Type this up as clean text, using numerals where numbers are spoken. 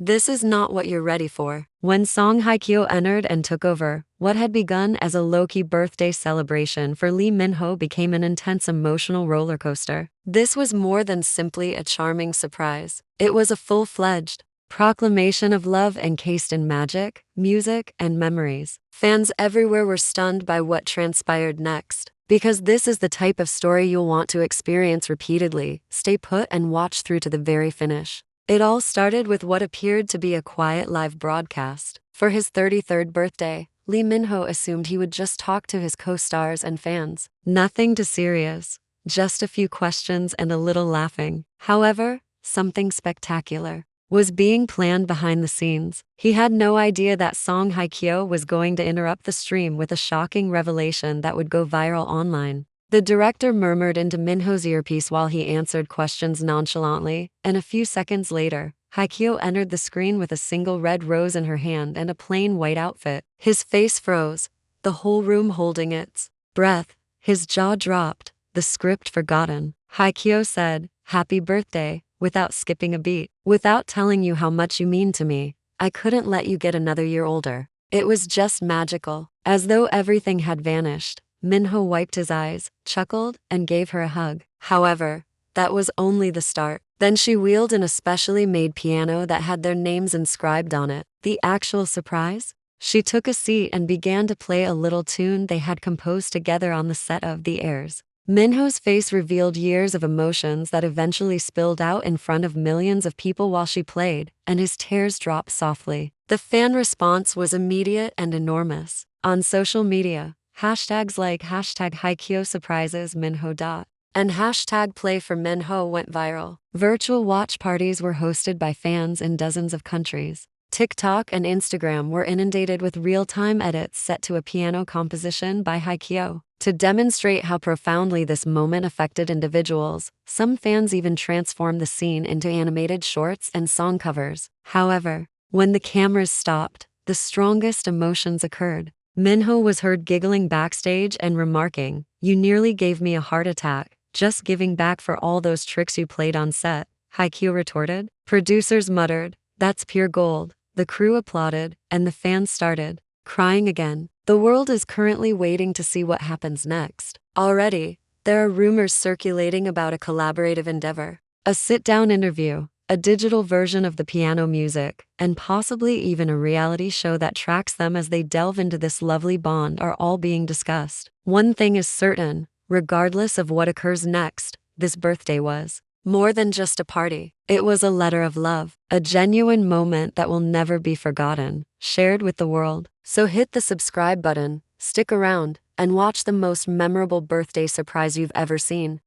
This is not what you're ready for. When Song Hye-kyo entered and took over, what had begun as a low-key birthday celebration for Lee Minho became an intense emotional roller coaster. This was more than simply a charming surprise. It was a full-fledged proclamation of love encased in magic, music, and memories. Fans everywhere were stunned by what transpired next. Because this is the type of story you'll want to experience repeatedly, stay put and watch through to the very finish. It all started with what appeared to be a quiet live broadcast. For his 33rd birthday, Lee Minho assumed he would just talk to his co-stars and fans. Nothing too serious, just a few questions and a little laughing. However, something spectacular was being planned behind the scenes. He had no idea that Song Hye-kyo was going to interrupt the stream with a shocking revelation that would go viral online. The director murmured into Minho's earpiece while he answered questions nonchalantly, and a few seconds later, Hye-kyo entered the screen with a single red rose in her hand and a plain white outfit. His face froze, the whole room holding its breath. His jaw dropped, the script forgotten. Hye-kyo said, "Happy birthday," without skipping a beat. "Without telling you how much you mean to me, I couldn't let you get another year older." It was just magical. As though everything had vanished, Minho wiped his eyes, chuckled, and gave her a hug. However, that was only the start. Then she wheeled in a specially made piano that had their names inscribed on it. The actual surprise? She took a seat and began to play a little tune they had composed together on the set of The Heirs. Minho's face revealed years of emotions that eventually spilled out in front of millions of people while she played, and his tears dropped softly. The fan response was immediate and enormous. On social media, hashtags like #HyeKyoSurprisesMinho. And #PlayForMinho went viral. Virtual watch parties were hosted by fans in dozens of countries. TikTok and Instagram were inundated with real-time edits set to a piano composition by Hye-kyo. To demonstrate how profoundly this moment affected individuals, some fans even transformed the scene into animated shorts and song covers. However, when the cameras stopped, the strongest emotions occurred. Minho was heard giggling backstage and remarking, "You nearly gave me a heart attack, just giving back for all those tricks you played on set," Hye-kyo retorted. Producers muttered, "That's pure gold." The crew applauded, and the fans started crying again. The world is currently waiting to see what happens next. Already, there are rumors circulating about a collaborative endeavor, a sit-down interview, a digital version of the piano music, and possibly even a reality show that tracks them as they delve into this lovely bond are all being discussed. One thing is certain, regardless of what occurs next, this birthday was more than just a party. It was a letter of love, a genuine moment that will never be forgotten, shared with the world. So hit the subscribe button, stick around, and watch the most memorable birthday surprise you've ever seen.